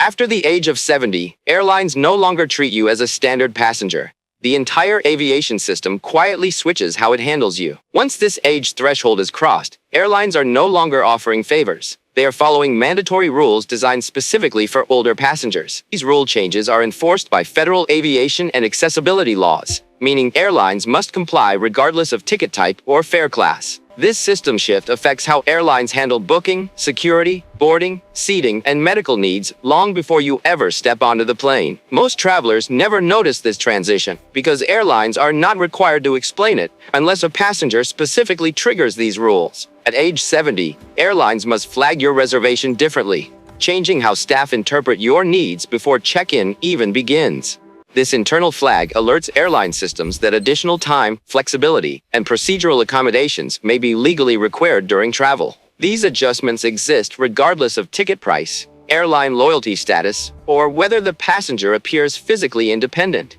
After the age of 70, airlines no longer treat you as a standard passenger. The entire aviation system quietly switches how it handles you. Once this age threshold is crossed, airlines are no longer offering favors. They are following mandatory rules designed specifically for older passengers. These rule changes are enforced by federal aviation and accessibility laws, meaning airlines must comply regardless of ticket type or fare class. This system shift affects how airlines handle booking, security, boarding, seating, and medical needs long before you ever step onto the plane. Most travelers never notice this transition because airlines are not required to explain it unless a passenger specifically triggers these rules. At age 70, airlines must flag your reservation differently, changing how staff interpret your needs before check-in even begins. This internal flag alerts airline systems that additional time, flexibility, and procedural accommodations may be legally required during travel. These adjustments exist regardless of ticket price, airline loyalty status, or whether the passenger appears physically independent.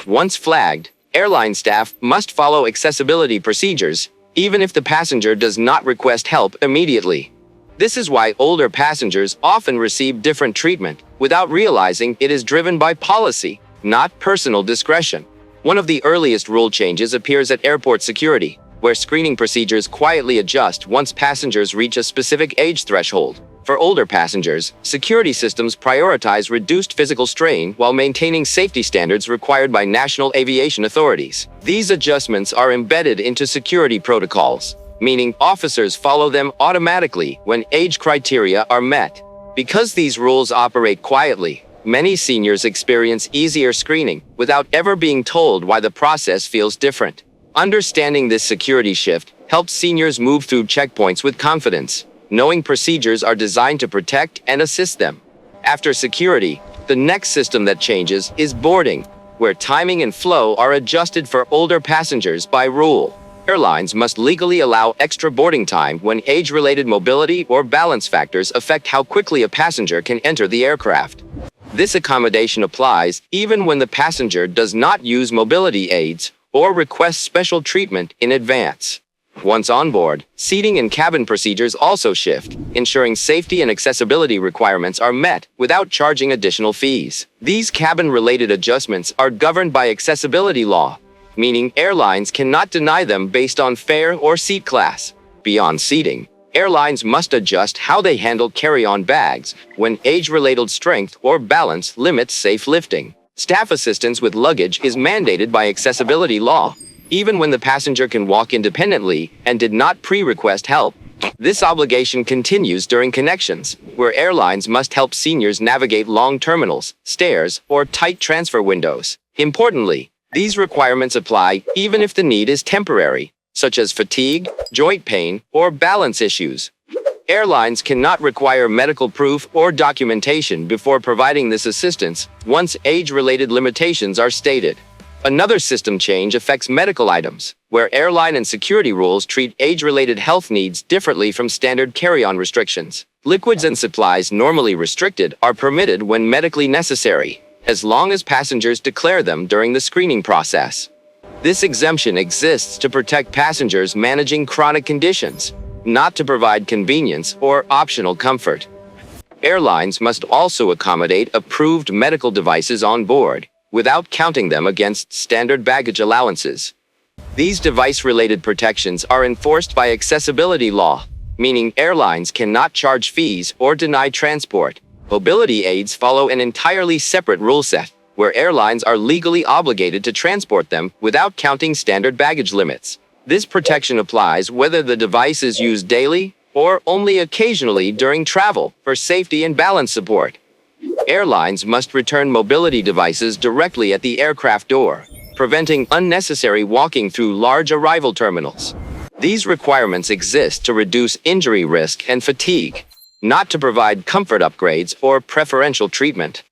Once flagged, airline staff must follow accessibility procedures, even if the passenger does not request help immediately. This is why older passengers often receive different treatment without realizing it is driven by policy, not personal discretion. One of the earliest rule changes appears at airport security, where screening procedures quietly adjust once passengers reach a specific age threshold. For older passengers, security systems prioritize reduced physical strain while maintaining safety standards required by national aviation authorities. These adjustments are embedded into security protocols, meaning officers follow them automatically when age criteria are met. Because these rules operate quietly, many seniors experience easier screening without ever being told why the process feels different. Understanding this security shift helps seniors move through checkpoints with confidence, knowing procedures are designed to protect and assist them. After security, the next system that changes is boarding, where timing and flow are adjusted for older passengers by rule. Airlines must legally allow extra boarding time when age-related mobility or balance factors affect how quickly a passenger can enter the aircraft. This accommodation applies even when the passenger does not use mobility aids or request special treatment in advance. Once on board, seating and cabin procedures also shift, ensuring safety and accessibility requirements are met without charging additional fees. These cabin-related adjustments are governed by accessibility law, meaning airlines cannot deny them based on fare or seat class. Beyond seating, airlines must adjust how they handle carry-on bags when age-related strength or balance limits safe lifting. Staff assistance with luggage is mandated by accessibility law, even when the passenger can walk independently and did not pre-request help. This obligation continues during connections, where airlines must help seniors navigate long terminals, stairs, or tight transfer windows. Importantly, these requirements apply even if the need is temporary, such as fatigue, joint pain, or balance issues. Airlines cannot require medical proof or documentation before providing this assistance once age-related limitations are stated. Another system change affects medical items, where airline and security rules treat age-related health needs differently from standard carry-on restrictions. Liquids and supplies normally restricted are permitted when medically necessary, as long as passengers declare them during the screening process. This exemption exists to protect passengers managing chronic conditions, not to provide convenience or optional comfort. Airlines must also accommodate approved medical devices on board, without counting them against standard baggage allowances. These device-related protections are enforced by accessibility law, meaning airlines cannot charge fees or deny transport. Mobility aids follow an entirely separate rule set, where airlines are legally obligated to transport them without counting standard baggage limits. This protection applies whether the device is used daily or only occasionally during travel for safety and balance support. Airlines must return mobility devices directly at the aircraft door, preventing unnecessary walking through large arrival terminals. These requirements exist to reduce injury risk and fatigue, not to provide comfort upgrades or preferential treatment.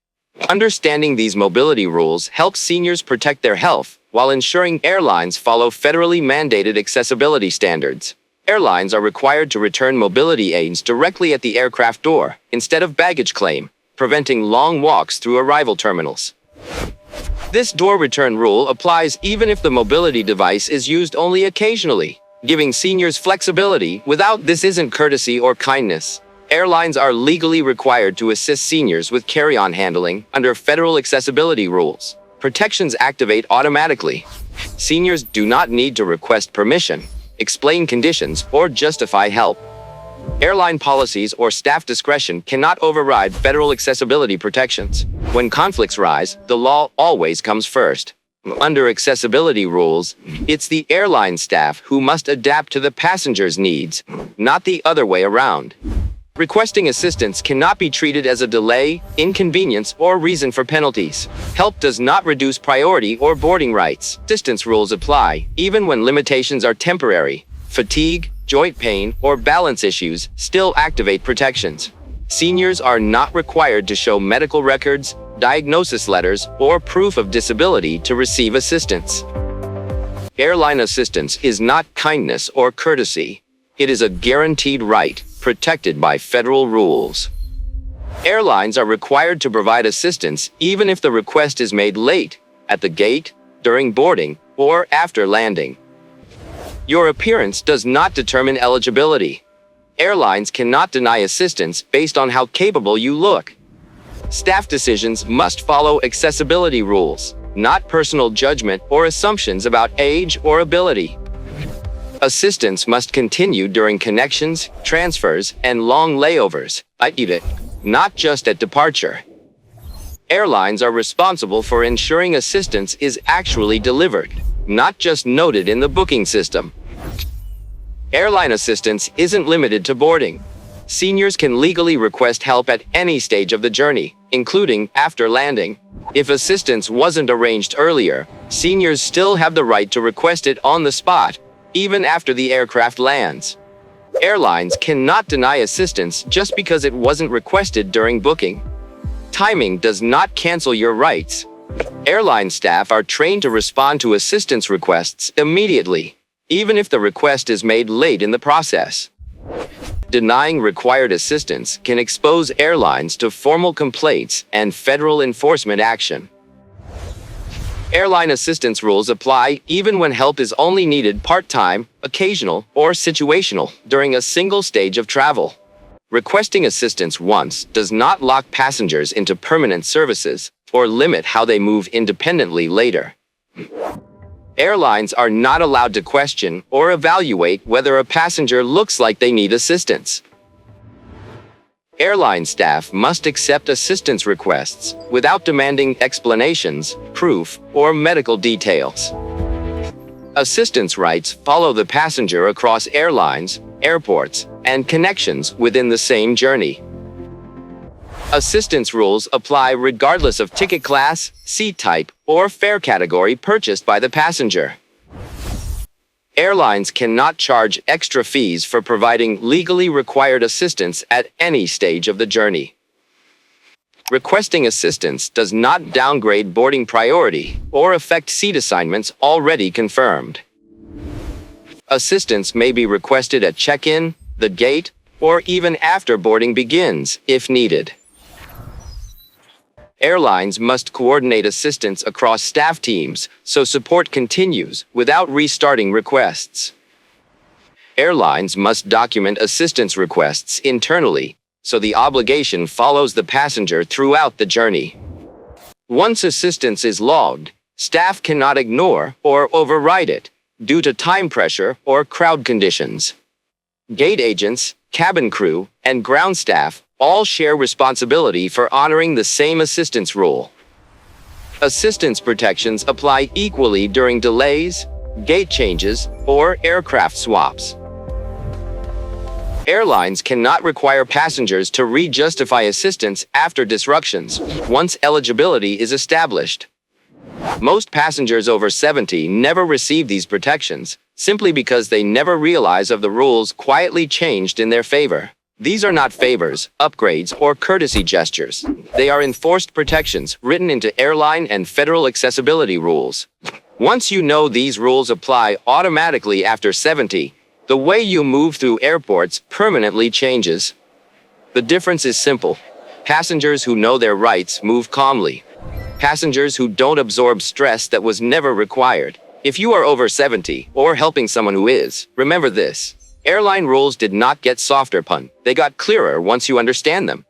Understanding these mobility rules helps seniors protect their health while ensuring airlines follow federally mandated accessibility standards. Airlines are required to return mobility aids directly at the aircraft door instead of baggage claim, preventing long walks through arrival terminals. This door return rule applies even if the mobility device is used only occasionally, giving seniors flexibility without this isn't courtesy or kindness. Airlines are legally required to assist seniors with carry-on handling under federal accessibility rules. Protections activate automatically. Seniors do not need to request permission, explain conditions, or justify help. Airline policies or staff discretion cannot override federal accessibility protections. When conflicts rise, the law always comes first. Under accessibility rules, it's the airline staff who must adapt to the passenger's needs, not the other way around. Requesting assistance cannot be treated as a delay, inconvenience, or reason for penalties. Help does not reduce priority or boarding rights. Distance rules apply, even when limitations are temporary. Fatigue, joint pain, or balance issues still activate protections. Seniors are not required to show medical records, diagnosis letters, or proof of disability to receive assistance. Airline assistance is not kindness or courtesy. It is a guaranteed right, protected by federal rules. Airlines are required to provide assistance even if the request is made late, at the gate, during boarding, or after landing. Your appearance does not determine eligibility. Airlines cannot deny assistance based on how capable you look. Staff decisions must follow accessibility rules, not personal judgment or assumptions about age or ability. Assistance must continue during connections, transfers, and long layovers, not just at departure. Airlines are responsible for ensuring assistance is actually delivered, not just noted in the booking system. Airline assistance isn't limited to boarding. Seniors can legally request help at any stage of the journey, including after landing. If assistance wasn't arranged earlier, seniors still have the right to request it on the spot, even after the aircraft lands. Airlines cannot deny assistance just because it wasn't requested during booking. Timing does not cancel your rights. Airline staff are trained to respond to assistance requests immediately, even if the request is made late in the process. Denying required assistance can expose airlines to formal complaints and federal enforcement action. Airline assistance rules apply even when help is only needed part-time, occasional, or situational during a single stage of travel. Requesting assistance once does not lock passengers into permanent services or limit how they move independently later. Airlines are not allowed to question or evaluate whether a passenger looks like they need assistance. Airline staff must accept assistance requests without demanding explanations, proof, or medical details. Assistance rights follow the passenger across airlines, airports, and connections within the same journey. Assistance rules apply regardless of ticket class, seat type, or fare category purchased by the passenger. Airlines cannot charge extra fees for providing legally required assistance at any stage of the journey. Requesting assistance does not downgrade boarding priority or affect seat assignments already confirmed. Assistance may be requested at check-in, the gate, or even after boarding begins, if needed. Airlines must coordinate assistance across staff teams so support continues without restarting requests. Airlines must document assistance requests internally so the obligation follows the passenger throughout the journey. Once assistance is logged, staff cannot ignore or override it due to time pressure or crowd conditions. Gate agents, cabin crew, and ground staff all share responsibility for honoring the same assistance rule. Assistance protections apply equally during delays, gate changes, or aircraft swaps. Airlines cannot require passengers to re-justify assistance after disruptions once eligibility is established. Most passengers over 70 never receive these protections, simply because they never realize of the rules quietly changed in their favor. These are not favors, upgrades, or courtesy gestures. They are enforced protections written into airline and federal accessibility rules. Once you know these rules apply automatically after 70, the way you move through airports permanently changes. The difference is simple. Passengers who know their rights move calmly. Passengers who don't absorb stress that was never required. If you are over 70 or helping someone who is, remember this. Airline rules did not get softer, pun. They got clearer once you understand them.